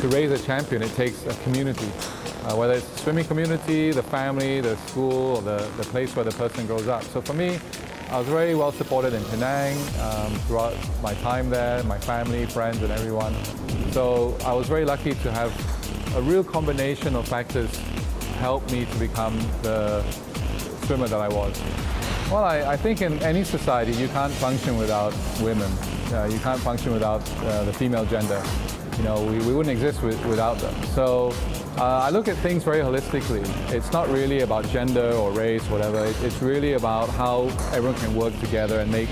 to raise a champion, it takes a community. Whether it's the swimming community, the family, the school, or the place where the person grows up. So for me, I was very well supported in Penang throughout my time there, my family, friends, and everyone. So I was very lucky to have a real combination of factors help me to become the swimmer that I was. Well, I think in any society you can't function without women. You can't function without the female gender. You know, we wouldn't exist without them. So I look at things very holistically. It's not really about gender or race, whatever. It's really about how everyone can work together and make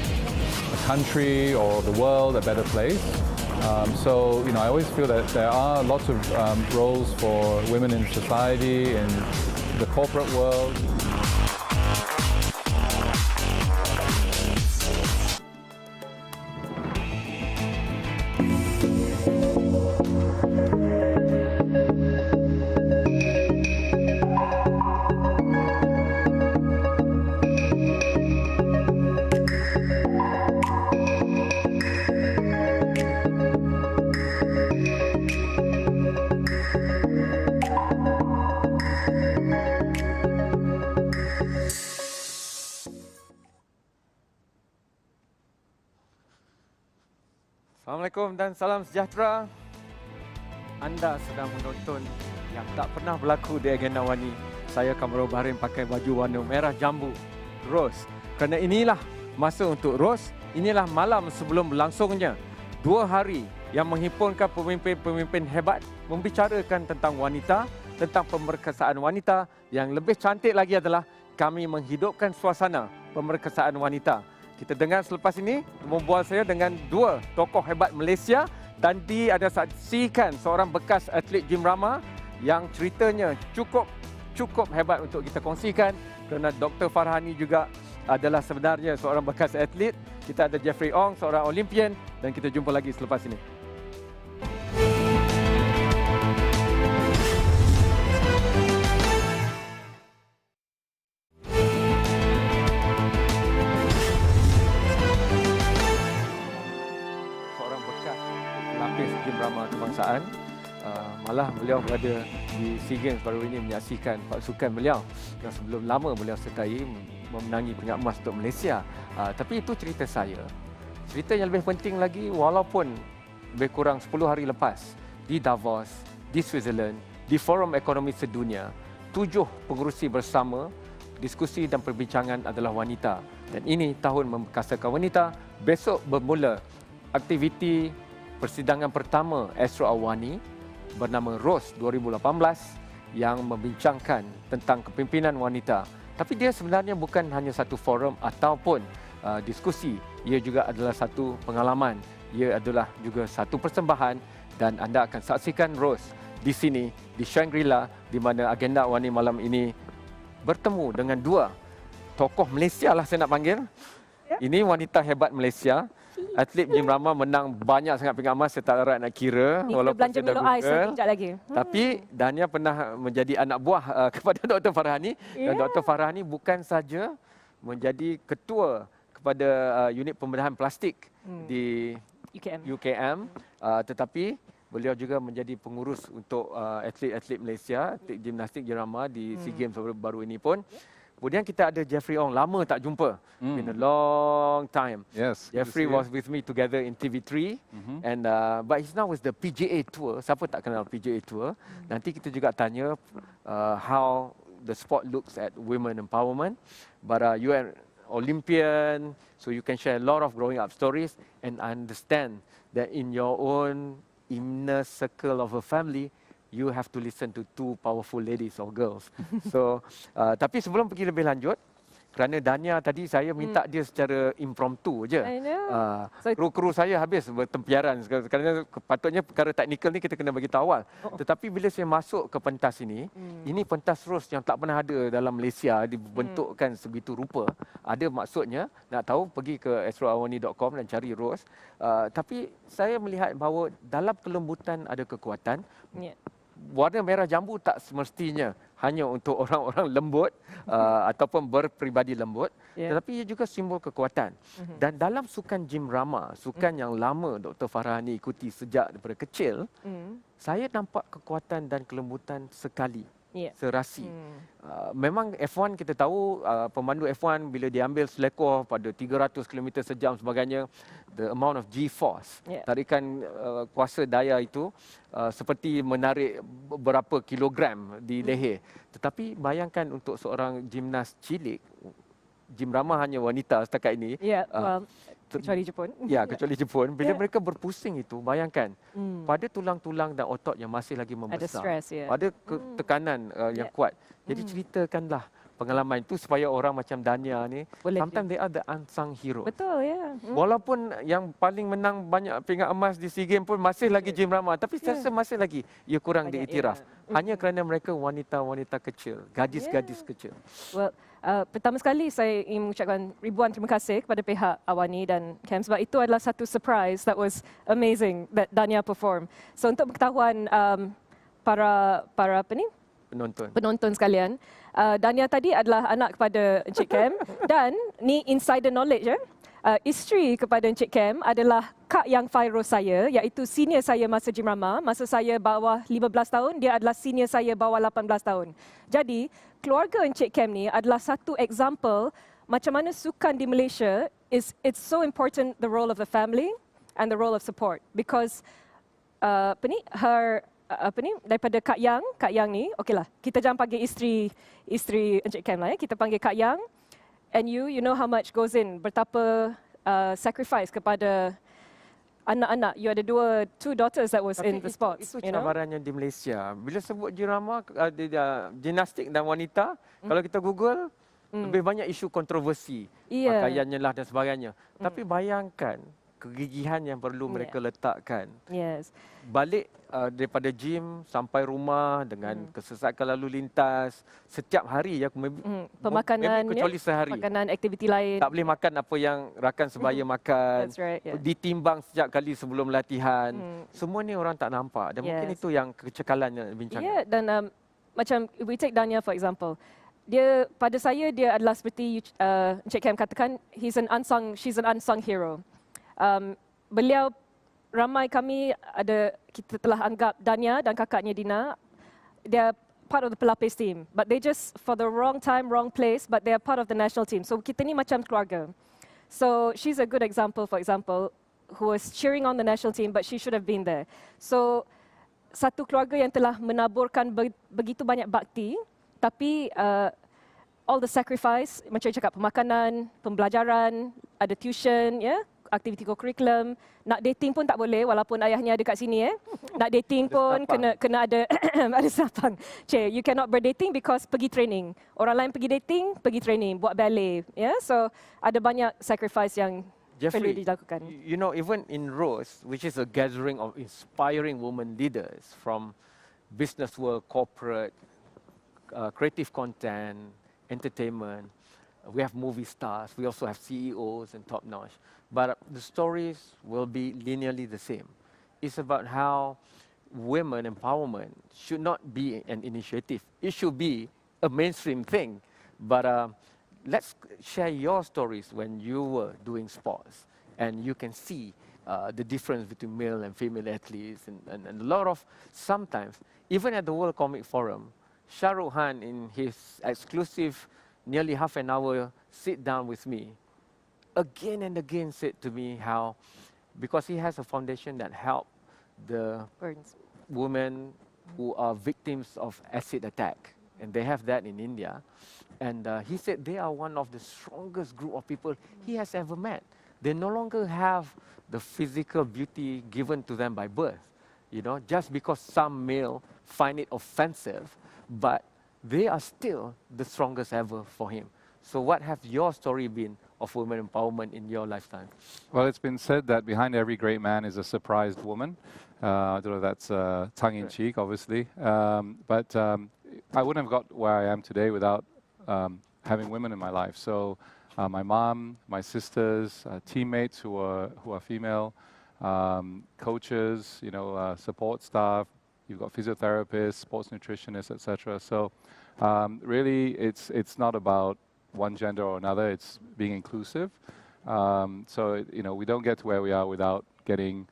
a country or the world a better place. So, you know, I always feel that there are lots of roles for women in society, in the corporate world. Assalamualaikum dan salam sejahtera. Anda sedang menonton yang tak pernah berlaku di agenda AWANI. Saya Kamarul Bahrain pakai baju warna merah jambu, Rose. Kerana inilah masa untuk Rose, inilah malam sebelum berlangsungnya 2 hari yang menghimpunkan pemimpin-pemimpin hebat membicarakan tentang wanita, tentang pemerkasaan wanita. Yang lebih cantik lagi adalah kami menghidupkan suasana pemerkasaan wanita. Kita dengar selepas ini membual saya dengan 2 tokoh hebat Malaysia. Tadi ada saksikan seorang bekas atlet gym rama yang ceritanya cukup hebat untuk kita kongsikan. Kerana Dr. Farhani juga adalah sebenarnya seorang bekas atlet. Kita ada Jeffrey Ong, seorang Olympian, dan kita jumpa lagi selepas ini. Kebangsaan. Malah beliau berada di SEA Games baru ini menyaksikan pasukan beliau yang sebelum lama beliau sertai memenangi peringkat emas untuk Malaysia. Tapi itu cerita saya. Cerita yang lebih penting lagi, walaupun lebih kurang 10 hari lepas di Davos, di Switzerland, di Forum Ekonomi Sedunia, 7 pengerusi bersama diskusi dan perbincangan adalah wanita. Dan ini tahun Permerkasaan Wanita. Besok bermula aktiviti persidangan pertama Astro AWANI bernama Rose 2018 yang membincangkan tentang kepimpinan wanita. Tapi dia sebenarnya bukan hanya satu forum ataupun diskusi. Ia juga adalah satu pengalaman. Ia adalah juga satu persembahan dan anda akan saksikan Rose di sini, di Shangri-La, di mana agenda AWANI malam ini bertemu dengan 2 tokoh Malaysia lah saya nak panggil. Ini wanita hebat Malaysia. Atlet gym rama menang banyak sangat peringkat emas, saya tak dapat nak kira. Walaupun saya dah Google. Lagi. Tapi Dania pernah menjadi anak buah kepada Dr. Farhani. Dan Dr. Farhani bukan saja menjadi ketua kepada unit pembedahan plastik di UKM, tetapi beliau juga menjadi pengurus untuk atlet-atlet Malaysia, atlet gimnastik gym rama di SEA Games baru ini pun. Kemudian kita ada Jeffrey Ong, lama tak jumpa. Been a long time. Yes. Jeffrey was with me together in TV3 and but he's now with the PGA Tour. Siapa tak kenal PGA Tour? Nanti kita juga tanya how the sport looks at women empowerment. But you are Olympian, so you can share a lot of growing up stories, and I understand that in your own inner circle of a family you have to listen to 2 powerful ladies or girls. So, tapi sebelum pergi lebih lanjut, kerana Dania tadi saya minta dia secara impromptu je. Kru-kru saya habis bertempiaran. Kerana patutnya perkara teknikal ni kita kena bagi tahu awal. Tetapi bila saya masuk ke pentas ini pentas Rose yang tak pernah ada dalam Malaysia, dibentukkan sebegitu rupa. Ada maksudnya, nak tahu pergi ke astroawani.com dan cari Rose. Tapi saya melihat bahawa dalam kelembutan ada kekuatan. Warna merah jambu tak semestinya hanya untuk orang-orang lembut ataupun berpribadi lembut, tetapi ia juga simbol kekuatan. Dan dalam sukan gym rama, sukan yang lama Dr. Farah ni ikuti sejak daripada kecil, saya nampak kekuatan dan kelembutan sekali. Serasi. Memang F1 kita tahu pemandu F1 bila diambil selekor pada 300 km sejam sebagainya, the amount of G-force, tarikan kuasa daya itu seperti menarik berapa kilogram di leher. Tetapi bayangkan untuk seorang gimnas cilik, gym rama hanya wanita setakat ini. Kecuali Jepun. Kecuali Jepun. Bila mereka berpusing itu, bayangkan pada tulang-tulang dan otot yang masih lagi membesar. Ada stress, ada tekanan yang kuat. Jadi ceritakanlah pengalaman itu supaya orang macam Dania ni, sometimes they are the unsung hero. Betul, Walaupun yang paling menang banyak pingat emas di SEA Games pun masih lagi gym rama, tapi saya rasa masih lagi ia kurang diiktiraf. Hanya kerana mereka wanita-wanita kecil, gadis-gadis kecil. Well, pertama sekali saya ingin mengucapkan ribuan terima kasih kepada pihak AWANI dan Cam sebab itu adalah satu surprise that was amazing that Dania perform. So untuk pengetahuan para penonton sekalian, Dania tadi adalah anak kepada Encik Cam dan ni insider knowledge isteri kepada Encik Cam adalah Kak Yang Fairuz saya, iaitu senior saya masa gym rama. Masa saya bawah 15 tahun, dia adalah senior saya bawah 18 tahun. Jadi, keluarga Encik Cam ni adalah satu example macam mana sukan di Malaysia it's so important, the role of the family and the role of support, because daripada Kak Yang ni, okeylah, kita jangan panggil isteri Encik Cam lah, kita panggil Kak Yang. And you know how much goes in, betapa sacrifice kepada anak-anak. You ada two daughters that was in the sports. Itu cabarannya di Malaysia. Bila sebut jirama, gimnastik dan wanita, kalau kita Google, lebih banyak isu kontroversi. Pakaiannya lah dan sebagainya. Tapi bayangkan kegigihan yang perlu mereka letakkan. Balik daripada gym sampai rumah dengan kesesakan lalu lintas setiap hari pemakanan, kecuali sehari. Makanan, aktiviti lain. Tak boleh makan apa yang rakan sebaya makan. That's right, ditimbang setiap kali sebelum latihan. Semua ni orang tak nampak. Dan mungkin itu yang kecekalannya bincangkan. Dan macam we take Dania for example. Dia pada saya dia adalah seperti Encik Cam katakan, she's an unsung hero. Beliau, ramai kami kita telah anggap Dania dan kakaknya Dina, they are part of the pelapis team, but they just for the wrong time, wrong place, but they are part of the national team. So kita ni macam keluarga. So she's a good example, for example, who was cheering on the national team, but she should have been there. So satu keluarga yang telah menaburkan begitu banyak bakti, tapi all the sacrifice, macam cakap, pemakanan, pembelajaran, ada tuition, aktiviti co-curriculum, nak dating pun tak boleh walaupun ayahnya ada kat sini Nak dating pun kena ada ada sapang. You cannot berdating because pergi training. Orang lain pergi dating, pergi training, buat ballet, So ada banyak sacrifice yang perlu dilakukan. You know, even in Rose, which is a gathering of inspiring women leaders from business world, corporate, creative content, entertainment, we have movie stars, we also have CEOs and top-notch. But the stories will be linearly the same. It's about how women empowerment should not be an initiative. It should be a mainstream thing. But let's share your stories when you were doing sports. And you can see the difference between male and female athletes. And a lot of, sometimes, even at the World Comic Forum, Shah Rukh Khan in his exclusive nearly half an hour sit down with me, again and again said to me how, because he has a foundation that help the women who are victims of acid attack, and they have that in India, and he said they are one of the strongest group of people he has ever met. They no longer have the physical beauty given to them by birth, just because some male find it offensive, but they are still the strongest ever for him. So what have your story been of women empowerment in your lifetime? Well, it's been said that behind every great man is a surprised woman. I don't know if that's tongue-in-cheek, obviously. But I wouldn't have got where I am today without having women in my life. So my mom, my sisters, teammates who are female, coaches, support staff, you've got physiotherapists, sports nutritionists, etc. So really, it's not about one gender or another. It's being inclusive. We don't get to where we are without getting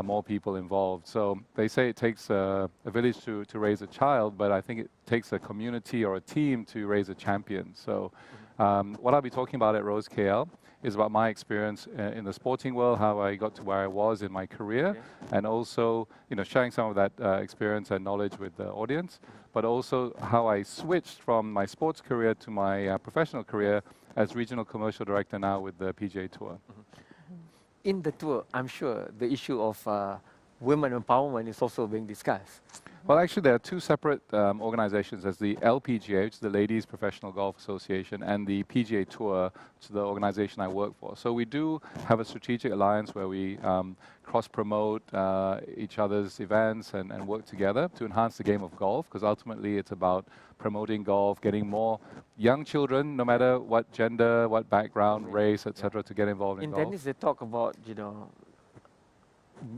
more people involved. So they say it takes a village to raise a child, but I think it takes a community or a team to raise a champion. So what I'll be talking about at Rose KL is about my experience in the sporting world, how I got to where I was in my career, and also sharing some of that experience and knowledge with the audience, but also how I switched from my sports career to my professional career as regional commercial director now with the PGA Tour. In the tour, I'm sure the issue of women empowerment is also being discussed. Well, actually, there are two separate organizations. There's the LPGA, which is the Ladies Professional Golf Association, and the PGA Tour, which is the organization I work for. So we do have a strategic alliance where we cross-promote each other's events and work together to enhance the game of golf, because ultimately it's about promoting golf, getting more young children, no matter what gender, what background, race, etc., to get involved in golf. In tennis, they talk about,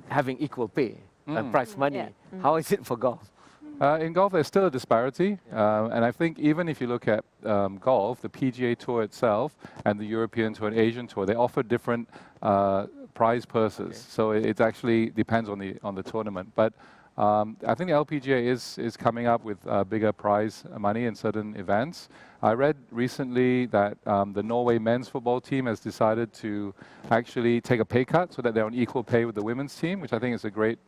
having equal pay and prize money. How is it for golf? In golf, there's still a disparity. And I think even if you look at golf, the PGA Tour itself and the European Tour and Asian Tour, they offer different prize purses. So it actually depends on the tournament. But I think the LPGA is coming up with bigger prize money in certain events. I read recently that the Norway men's football team has decided to actually take a pay cut so that they're on equal pay with the women's team, which I think is a great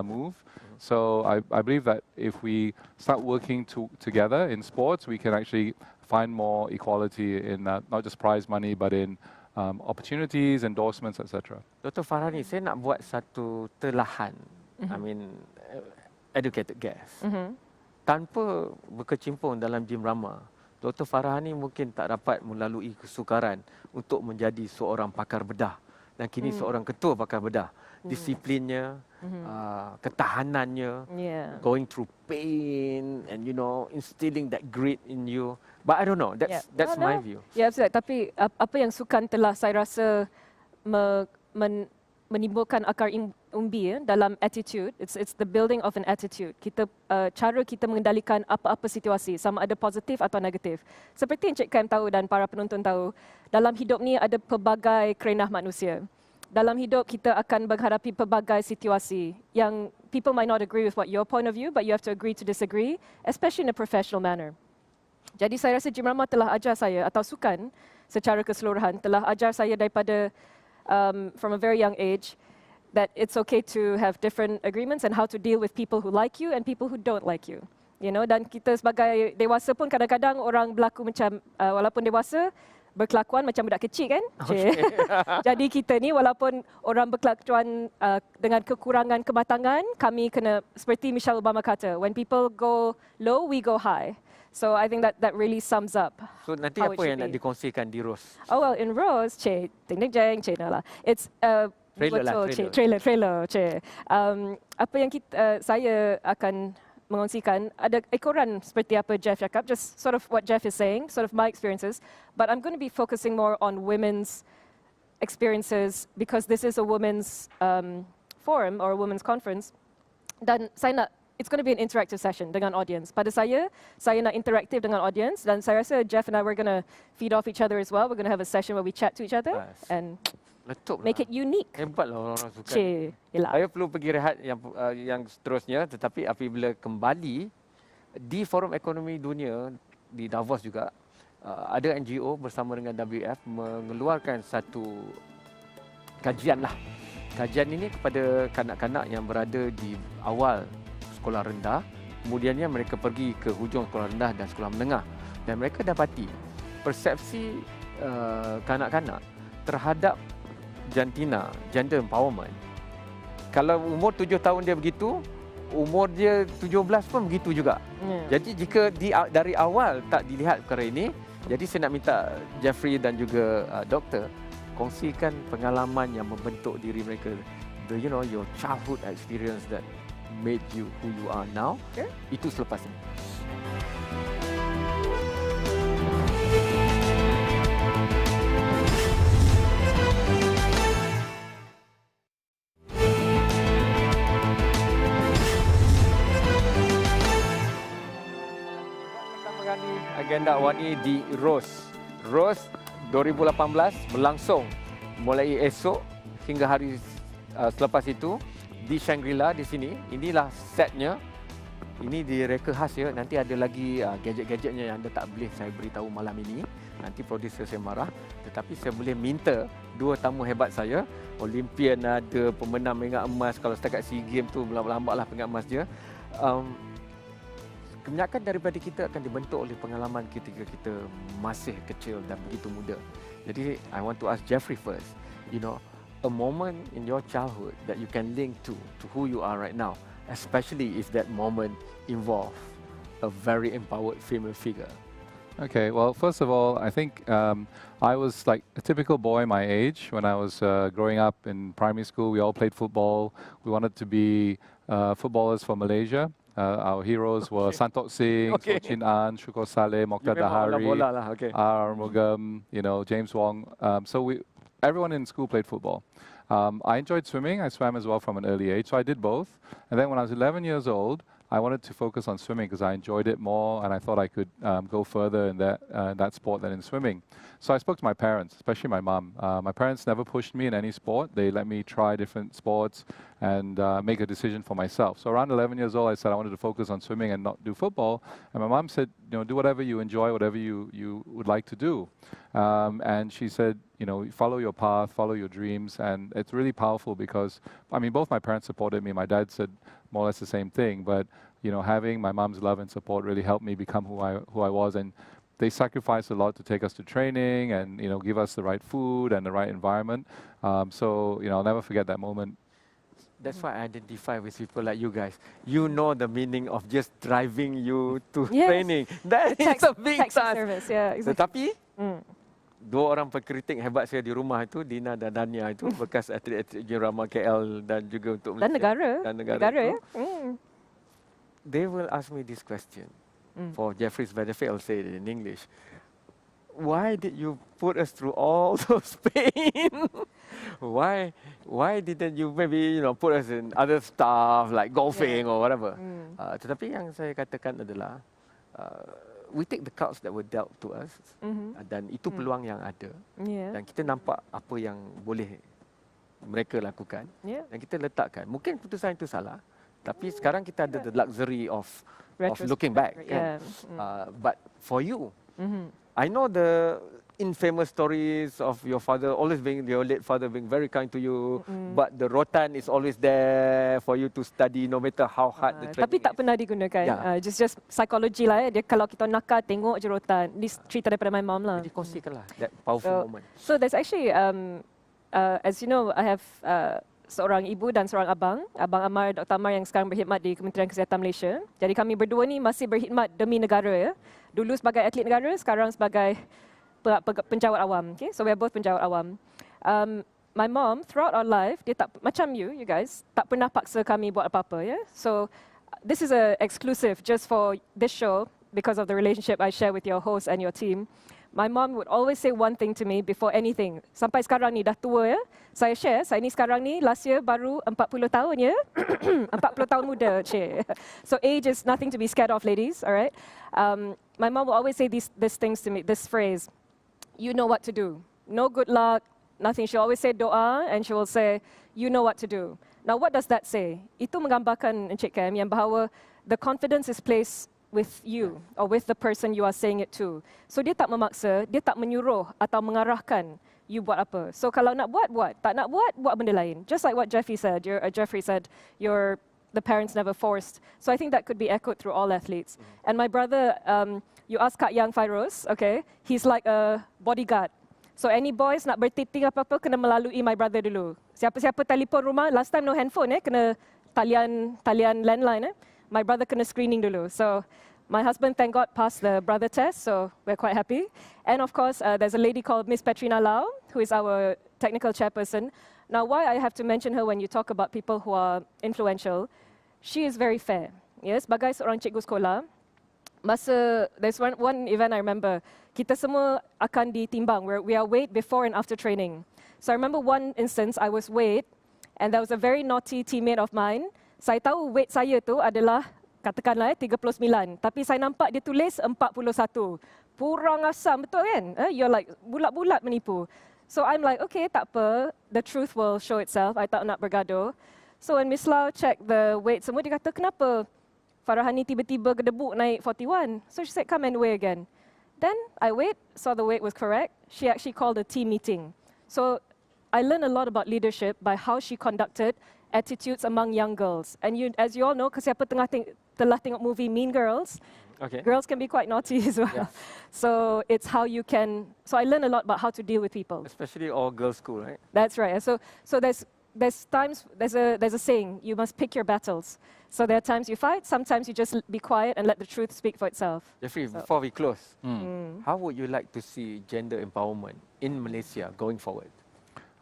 move. So I believe that if we start working together in sports, we can actually find more equality in not just prize money, but in opportunities, endorsements, etc. Dr. Farhani, saya nak buat satu telahan. I mean, educated guess. Tanpa berkecimpung dalam gym Rama, Dr. Farhani mungkin tak dapat melalui kesukaran untuk menjadi seorang pakar bedah. Dan kini seorang ketua pakar bedah. Disiplinnya, ketahanannya, going through pain and instilling that grit in you. But I don't know, that's my view. Ya, tapi apa yang sukan telah saya rasa menimbulkan akar umbi dalam attitude. It's the building of an attitude. Cara kita mengendalikan apa-apa situasi, sama ada positif atau negatif. Seperti Encik Kam tahu dan para penonton tahu, dalam hidup ni ada pelbagai kerenah manusia. Dalam hidup kita akan menghadapi pelbagai situasi yang people might not agree with what your point of view, but you have to agree to disagree, especially in a professional manner. Jadi saya rasa Gym Rama telah ajar saya, atau sukan secara keseluruhan telah ajar saya daripada from a very young age that it's okay to have different agreements and how to deal with people who like you and people who don't like you. Dan kita sebagai dewasa pun kadang-kadang orang berlaku macam walaupun dewasa berkelakuan macam budak kecil kan? Okay. Jadi kita ni walaupun orang berkelakuan dengan kekurangan kematangan, kami kena seperti Michelle Obama kata, when people go low, we go high. So I think that really sums up. So nanti apa yang nak dikongsikan di Rose? Oh well, in Rose, ting ting jeng, lah. It's trailer. Apa yang saya akan mengongsikan ada ekoran seperti apa Jeff cakap, just sort of what Jeff is saying, sort of my experiences. But I'm going to be focusing more on women's experiences because this is a women's forum or a women's conference. Dan saya nak it's going to be an interactive session dengan audience. Pada saya nak interaktif dengan audience dan saya rasa Jeff and I we're going to feed off each other as well. We're going to have a session where we chat to each other and make it unique. Hebatlah orang-orang sukan. Saya perlu pergi rehat yang seterusnya, tetapi apabila kembali di Forum Ekonomi Dunia di Davos juga ada NGO bersama dengan WF mengeluarkan satu kajian lah. Kajian ini kepada kanak-kanak yang berada di awal sekolah rendah, kemudiannya mereka pergi ke hujung sekolah rendah dan sekolah menengah dan mereka dapati persepsi kanak-kanak terhadap jantina, gender empowerment. Kalau umur 7 tahun dia begitu, umur dia 17 pun begitu juga. Jadi jika dari awal tak dilihat perkara ini, jadi saya nak minta Jeffrey dan juga doktor kongsikan pengalaman yang membentuk diri mereka, your childhood experience that made you who you are now. Itu selepas ini. agenda AWANI di Rose. Rose 2018 berlangsung mulai esok hingga hari selepas itu di Shangri-La di sini. Inilah setnya. Ini direka khas ya. Nanti ada lagi gadget-gadgetnya yang anda tak boleh saya beritahu malam ini. Nanti produser saya marah. Tetapi saya boleh minta dua tamu hebat saya. Olimpian ada, pemenang peringkat emas. Kalau setakat SEA Games tu lambat-lambatlah peringkat emas dia. Kebanyakan daripada kita akan dibentuk oleh pengalaman ketika kita masih kecil dan begitu muda. Jadi I want to ask Jeffrey first. You know, a moment in your childhood that you can link to who you are right now, especially if that moment involves a very empowered female figure. Okay, well, first of all, I think I was like a typical boy my age. When I was growing up in primary school, we all played football. We wanted to be footballers for Malaysia. Our heroes were Santok Singh, Chin An, Syukur Saleh, Mokhtar Dahari, Armugam, you know, James Wong. So everyone in school played football. I enjoyed swimming. I swam as well from an early age, so I did both. And then when I was 11 years old, I wanted to focus on swimming because I enjoyed it more and I thought I could go further in that sport than in swimming. So I spoke to my parents, especially my mom. My parents never pushed me in any sport. They let me try different sports and make a decision for myself. So around 11 years old, I said I wanted to focus on swimming and not do football. And my mom said, you know, do whatever you enjoy, whatever you would like to do. And she said, you know, follow your path, follow your dreams. And it's really powerful because, I mean, both my parents supported me. My dad said more or less the same thing. But, you know, having my mom's love and support really helped me become who I was. And they sacrificed a lot to take us to training and, you know, give us the right food and the right environment. So, you know, I'll never forget that moment. That's why I identify with people like you guys. You know the meaning of just driving you to training. That is a big task. Service, yeah, exactly. Tetapi, dua orang pengkritik hebat saya di rumah itu, Dina dan Dania itu, bekas atlet-atlet Jurama KL dan juga untuk Malaysia. Dan negara itu, ya. They will ask me this question. For Jeffrey's benefit, I'll say it in English. Why did you put us through all those pain? Why didn't you maybe, you know, put us in other stuff like golfing or whatever? Tetapi yang saya katakan adalah we take the cards that were dealt to us dan itu peluang yang ada dan kita nampak apa yang boleh mereka lakukan dan kita letakkan. Mungkin keputusan itu salah, tapi sekarang kita ada the luxury of looking back. Kan? But for you, I know the infamous stories of your father your late father being very kind to you, but the rotan is always there for you to study no matter how hard the training. Tapi tak pernah digunakan. Just psychology lah. Dia kalau kita nakal tengok je rotan. This cerita daripada my mom lah. Jadi kongsikanlah that powerful moment. So there's actually, as you know, I have seorang ibu dan seorang abang. Abang Amar, Dr. Amar yang sekarang berkhidmat di Kementerian Kesihatan Malaysia. Jadi kami berdua ni masih berkhidmat demi negara ya. Dulu sebagai atlet negara, sekarang sebagai penjawat awam. Okay? So we are both penjawat awam. My mom, throughout our life, dia tak macam you guys, tak pernah paksa kami buat apa-apa. Yeah? So this is a exclusive just for this show because of the relationship I share with your host and your team. My mom would always say one thing to me before anything. Sampai sekarang ni dah tua ya. Saya share, saya ni sekarang ni last year baru 40 tahun ya. 40 tahun muda, cik. So age is nothing to be scared of, ladies, all right? My mom will always say these things to me, this phrase, you know what to do. No good luck, nothing. She'll always say doa and she will say, you know what to do. Now what does that say? Itu menggambarkan, Encik Kem, yang bahawa the confidence is placed with you or with the person you are saying it to. So dia tak memaksa, dia tak menyuruh atau mengarahkan you buat apa. So kalau nak buat, buat. Tak nak buat, buat benda lain. Just like what Jeffrey said, the parents never forced. So I think that could be echoed through all athletes. And my brother, you ask Kak Yang Fairuz, okay, he's like a bodyguard. So any boys nak bertiting apa-apa, kena melalui my brother dulu. Siapa-siapa telefon rumah, last time no handphone, kena talian landline. My brother kena screening dulu. So my husband, thank God, passed the brother test, so we're quite happy. And of course, there's a lady called Miss Petrina Lau, who is our technical chairperson. Now, why I have to mention her when you talk about people who are influential, she is very fair. Yes, sebagai seorang cikgu sekolah, there's one event I remember, kita semua akan ditimbang. We are weighed before and after training. So I remember one instance, I was weighed, and there was a very naughty teammate of mine. Saya tahu weight saya tu adalah katakanlah 39, tapi saya nampak dia tulis 41. Kurang asam, betul kan? You're like bulat-bulat menipu. So I'm like, okay, tak apa, the truth will show itself. I tak nak bergaduh. So when Miss Lau check the weight semua, dia kata, kenapa Farahani tiba-tiba gedebuk naik 41? So she said, come and weigh again. Then I weighed, saw the weight was correct. She actually called a team meeting. So I learned a lot about leadership by how she conducted attitudes among young girls. And as you all know, kesiapa telah tengok movie Mean Girls, girls can be quite naughty as well. Yeah. So it's how you can. So I learned a lot about how to deal with people. Especially all girls school, right? That's right. So there's times there's a saying, you must pick your battles. So there are times you fight, sometimes you just be quiet and let the truth speak for itself. Jeffrey, before we close, how would you like to see gender empowerment in Malaysia going forward?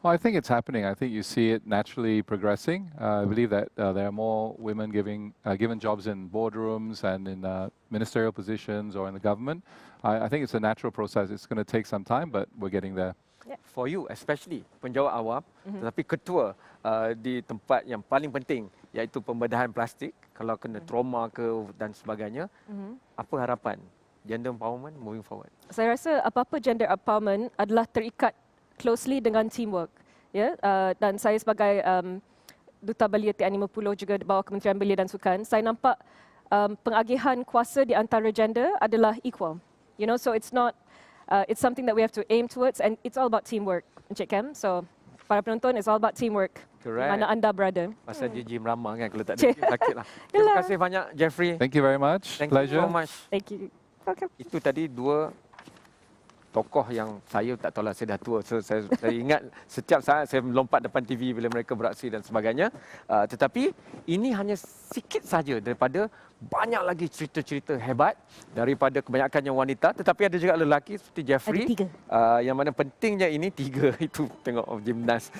Well, I think it's happening. I think you see it naturally progressing. I believe that there are more women given jobs in boardrooms and in ministerial positions or in the government. I think it's a natural process. It's going to take some time, but we're getting there. Yeah. For you especially, penjawat awam, tetapi ketua di tempat yang paling penting, iaitu pembedahan plastik, kalau kena trauma ke dan sebagainya, apa harapan gender empowerment moving forward? Saya rasa apa-apa gender empowerment adalah terikat closely dengan teamwork, ya. Dan saya sebagai Duta Belia TN50 juga di bawah Kementerian Belia dan Sukan, saya nampak pengagihan kuasa di antara gender adalah equal. You know, so it's not, it's something that we have to aim towards, and it's all about teamwork, Encik Kem. So para penonton, it's all about teamwork. Correct. Mana anda berada. Pasal dia gym ramah kan, kalau tak ada gym sakit lah. Terima kasih banyak, Jeffrey. Thank you very much. Pleasure. Pleasure. Thank you so much. Thank you. Okay. Itu tadi dua tokoh yang saya tak tahu lah, saya dah tua. So, saya ingat setiap saat saya melompat depan TV bila mereka beraksi dan sebagainya. Tetapi ini hanya sikit saja daripada banyak lagi cerita-cerita hebat daripada kebanyakannya wanita. Tetapi ada juga lelaki seperti Jeffrey. Ada 3. Yang mana pentingnya ini 3 itu tengok gimnas.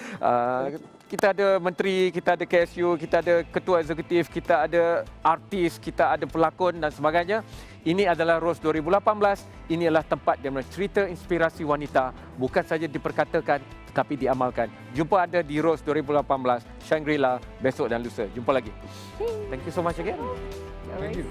Kita ada menteri, kita ada KSU, kita ada ketua eksekutif, kita ada artis, kita ada pelakon dan sebagainya. Ini adalah Rose 2018. Ini adalah tempat di mana cerita inspirasi wanita bukan saja diperkatakan tetapi diamalkan. Jumpa ada di Rose 2018 Shangri-La besok dan lusa. Jumpa lagi. Thank you so much again. Thank you.